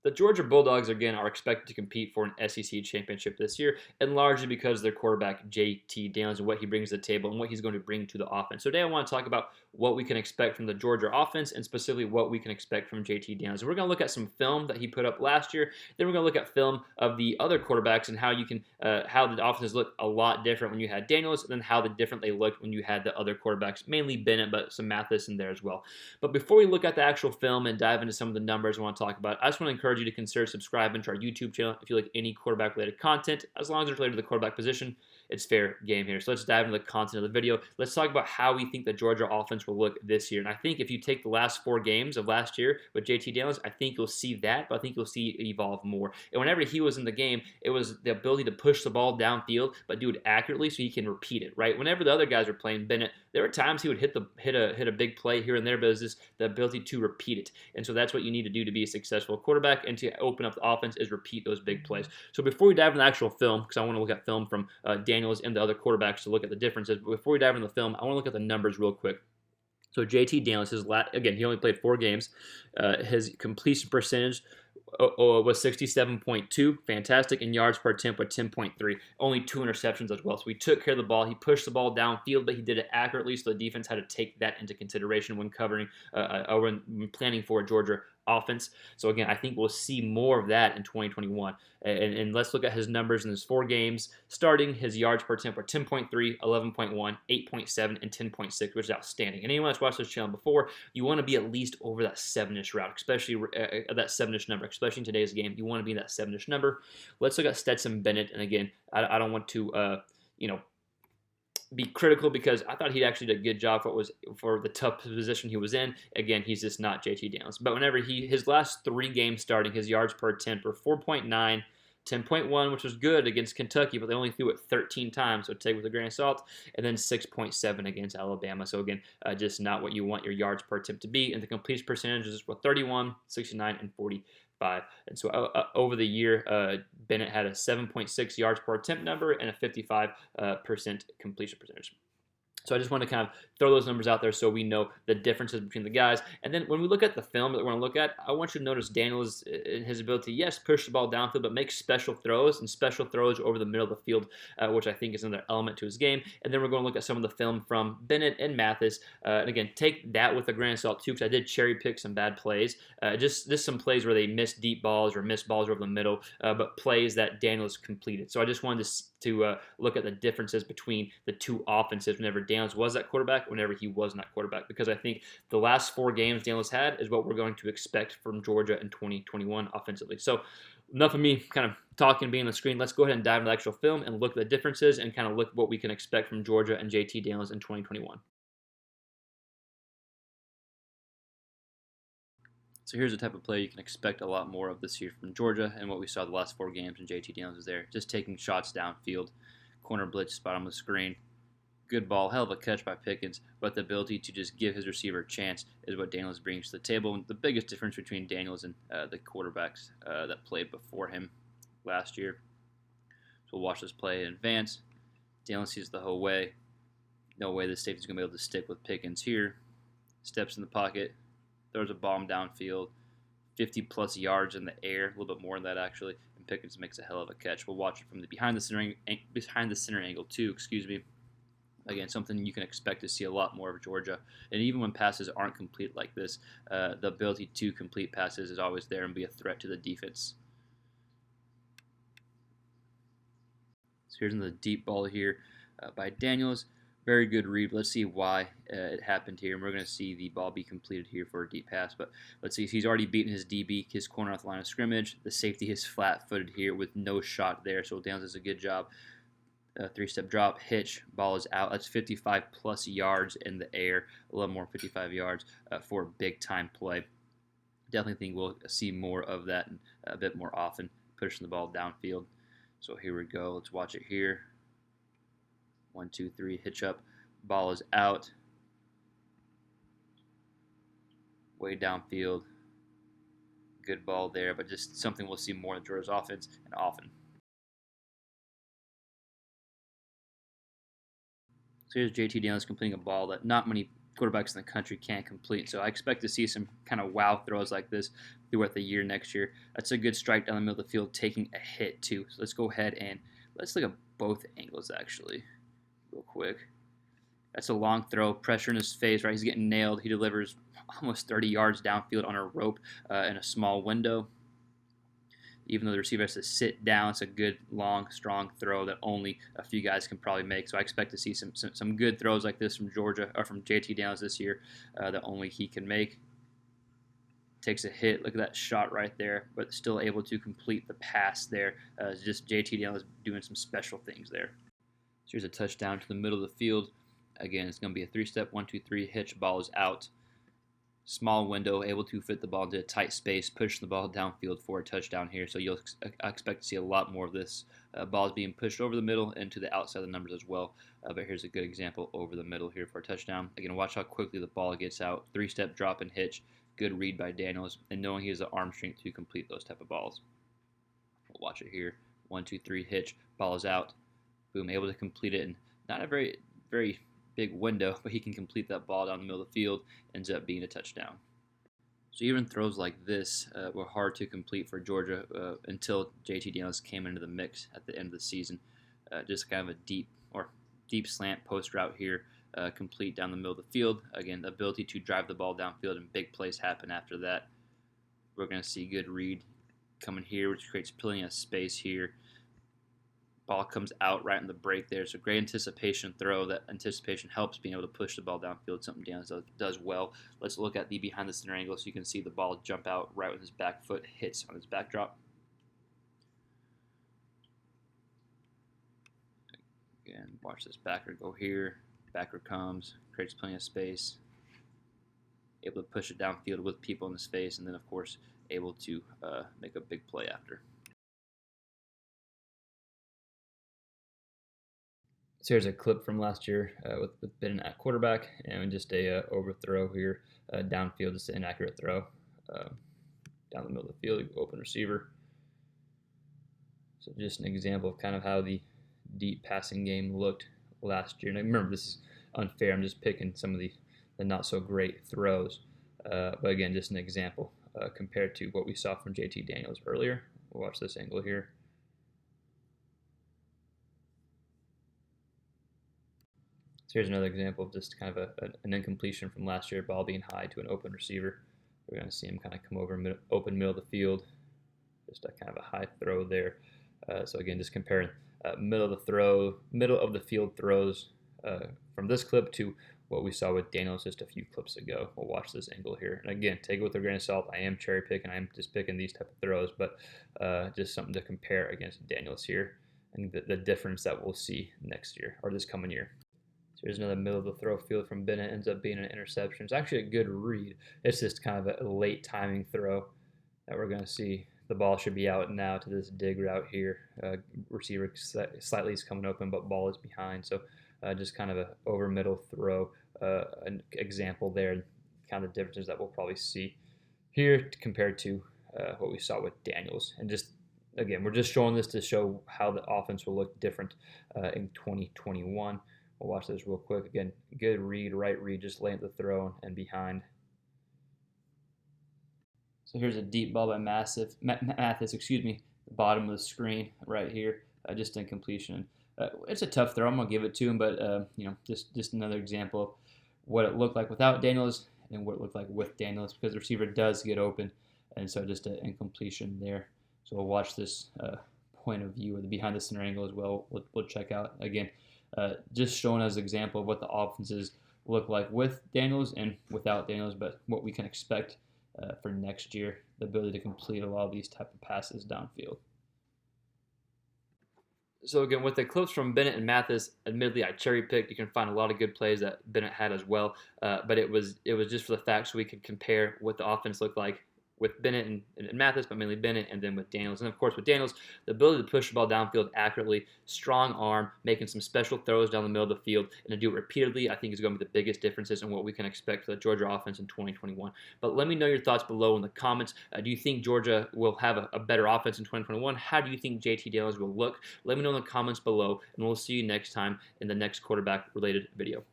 The Georgia Bulldogs, again, are expected to compete for an SEC championship this year, and largely because of their quarterback, JT Daniels, and what he brings to the table and what he's going to bring to the offense. So today I want to talk about what we can expect from the Georgia offense and specifically what we can expect from JT Daniels. And we're going to look at some film that he put up last year. Then we're going to look at film of the other quarterbacks and how the offenses look a lot different when you had Daniels and then how different they looked when you had the other quarterbacks, mainly Bennett, but some Mathis in there as well. But before we look at the actual film and dive into some of the numbers I want to talk about, I just want to encourage you to consider subscribing to our YouTube channel if you like any quarterback related content. As long as it's related to the quarterback position, it's fair game here. So let's dive into the content of the video. Let's talk about how we think the Georgia offense will look this year. And I think if you take the last 4 games of last year with JT Daniels, I think you'll see that, but I think you'll see it evolve more. And whenever he was in the game, it was the ability to push the ball downfield, but do it accurately so he can repeat it, right? Whenever the other guys were playing Bennett, there were times he would hit a big play here and there, but it's just the ability to repeat it. And so that's what you need to do to be a successful quarterback and to open up the offense is repeat those big plays. So before we dive into the actual film, because I want to look at film from Daniels and the other quarterbacks to look at the differences, but before we dive into the film, I want to look at the numbers real quick. So JT Daniels, again, he only played 4 games. His completion percentage was 67.2, fantastic, and yards per attempt with 10.3, only 2 interceptions as well. So he took care of the ball. He pushed the ball downfield, but he did it accurately, so the defense had to take that into consideration when covering or when planning for a Georgia offense. So again, I think we'll see more of that in 2021. And let's look at his numbers in his 4 games. Starting, his yards per attempt were 10.3, 11.1, 8.7, and 10.6, which is outstanding. And anyone that's watched this channel before, you want to be at least over that 7-ish route, especially that 7-ish number, especially in today's game. You want to be in that 7-ish number. Let's look at Stetson Bennett. And again, I don't want to, be critical because I thought he actually did a good job for the tough position he was in. Again, he's just not JT Daniels. But whenever his last 3 games starting, his yards per attempt were 4.9, 10.1, which was good against Kentucky, but they only threw it 13 times, so take it with a grain of salt, and then 6.7 against Alabama. So again, just not what you want your yards per attempt to be. And the completion percentages were 31, 69, and 40. And so over the year, Bennett had a 7.6 yards per attempt number and a 55% completion percentage. So I just want to kind of throw those numbers out there so we know the differences between the guys. And then when we look at the film that we're going to look at, I want you to notice Daniels in his ability, yes, push the ball downfield, but make special throws over the middle of the field, which I think is another element to his game. And then we're going to look at some of the film from Bennett and Mathis. And again, take that with a grain of salt too, because I did cherry pick some bad plays. Just some plays where they missed deep balls or missed balls over the middle, but plays that Daniels completed. So I just wanted to look at the differences between the 2 offenses whenever Daniels was that quarterback, whenever he was not quarterback, because I think the last 4 games Daniels had is what we're going to expect from Georgia in 2021 offensively. So enough of me kind of talking, being on the screen. Let's go ahead and dive into the actual film and look at the differences and kind of look what we can expect from Georgia and JT Daniels in 2021. So here's the type of play you can expect a lot more of this year from Georgia and what we saw the last 4 games when JT Daniels was there. Just taking shots downfield, corner blitz spot on the screen. Good ball, hell of a catch by Pickens, but the ability to just give his receiver a chance is what Daniels brings to the table. And the biggest difference between Daniels and the quarterbacks that played before him last year. So we'll watch this play in advance. Daniels sees the whole way. No way the safety's going to be able to stick with Pickens here. Steps in the pocket, throws a bomb downfield, 50-plus yards in the air, a little bit more than that actually, and Pickens makes a hell of a catch. We'll watch it from the behind the center angle too, Again, something you can expect to see a lot more of Georgia. And even when passes aren't complete like this, the ability to complete passes is always there and be a threat to the defense. So here's the deep ball here by Daniels. Very good read. Let's see why it happened here. And we're going to see the ball be completed here for a deep pass. But let's see. He's already beaten his DB, his corner off the line of scrimmage. The safety is flat-footed here with no shot there. So Daniels does a good job. 3-step drop, hitch, ball is out. That's 55-plus yards in the air, a little more 55 yards for a big-time play. Definitely think we'll see more of that and a bit more often, pushing the ball downfield. So here we go. Let's watch it here. 1, 2, 3, hitch up. Ball is out. Way downfield. Good ball there, but just something we'll see more in Georgia's offense and often. So here's JT Daniels completing a ball that not many quarterbacks in the country can't complete. So I expect to see some kind of wow throws like this throughout the year next year. That's a good strike down the middle of the field, taking a hit too. So let's go ahead and let's look at both angles actually, real quick. That's a long throw, pressure in his face, right? He's getting nailed. He delivers almost 30 yards downfield on a rope in a small window. Even though the receiver has to sit down, it's a good, long, strong throw that only a few guys can probably make. So I expect to see some good throws like this from Georgia, or from JT Daniels this year, that only he can make. Takes a hit. Look at that shot right there, but still able to complete the pass there. Just JT Daniels doing some special things there. So here's a touchdown to the middle of the field. Again, it's going to be a 3-step, 1-2-3 hitch. Ball is out. Small window, able to fit the ball into a tight space, push the ball downfield for a touchdown here. So you'll expect to see a lot more of this. Balls being pushed over the middle and to the outside of the numbers as well. But here's a good example over the middle here for a touchdown. Again, watch how quickly the ball gets out. 3-step drop and hitch. Good read by Daniels, and knowing he has the arm strength to complete those type of balls. We'll watch it here. 1-2-3 hitch. Ball is out. Boom, able to complete it in not a very big window, but he can complete that ball down the middle of the field, ends up being a touchdown. So even throws like this were hard to complete for Georgia until JT Daniels came into the mix at the end of the season. Just kind of a deep slant post route here, complete down the middle of the field. Again, the ability to drive the ball downfield and big plays happen after that. We're going to see good read coming here, which creates plenty of space here. Ball comes out right in the break there. So great anticipation throw. That anticipation helps being able to push the ball downfield, something Daniels does well. Let's look at the behind the center angle so you can see the ball jump out right when his back foot hits on his backdrop. Again, watch this backer go here. Backer comes, creates plenty of space. Able to push it downfield with people in his face, and then, of course, able to make a big play after. So here's a clip from last year with Bennett at quarterback, and just a overthrow here downfield, just an inaccurate throw down the middle of the field, open receiver. So just an example of kind of how the deep passing game looked last year. And I remember, this is unfair. I'm just picking some of the not so great throws, but again, just an example compared to what we saw from JT Daniels earlier. We'll watch this angle here. So here's another example of just kind of an incompletion from last year, ball being high to an open receiver. We're going to see him kind of come over open middle of the field, just a kind of a high throw there. So again, just comparing middle of the field throws from this clip to what we saw with Daniels just a few clips ago. We'll watch this angle here. And again, take it with a grain of salt. I am cherry picking. I am just picking these type of throws, but just something to compare against Daniels here and the difference that we'll see next year or this coming year. So here's another middle of the throw field from Bennett. Ends up being an interception. It's actually a good read. It's just kind of a late timing throw that we're going to see. The ball should be out now to this dig route here. Receiver slightly is coming open, but ball is behind. So just kind of an over middle throw. An example there, kind of differences that we'll probably see here compared to what we saw with Daniels. And just again, we're just showing this to show how the offense will look different in 2021. We'll watch this real quick. Again, good read, right read, just laying the throw and behind. So here's a deep ball by Mathis, the bottom of the screen right here, just incompletion. It's a tough throw. I'm gonna give it to him, but just another example of what it looked like without Daniels and what it looked like with Daniels, because the receiver does get open, and so just an incompletion there. So we'll watch this point of view of the behind the center angle as well. We'll check out again. Just showing as an example of what the offenses look like with Daniels and without Daniels, but what we can expect for next year, the ability to complete a lot of these type of passes downfield. So again, with the clips from Bennett and Mathis, admittedly I cherry picked. You can find a lot of good plays that Bennett had as well, but it was just for the fact so we could compare what the offense looked like with Bennett and Mathis, but mainly Bennett, and then with Daniels. And of course with Daniels, the ability to push the ball downfield accurately, strong arm, making some special throws down the middle of the field, and to do it repeatedly, I think is going to be the biggest differences in what we can expect for the Georgia offense in 2021. But let me know your thoughts below in the comments. Do you think Georgia will have a better offense in 2021? How do you think JT Daniels will look? Let me know in the comments below, and we'll see you next time in the next quarterback-related video.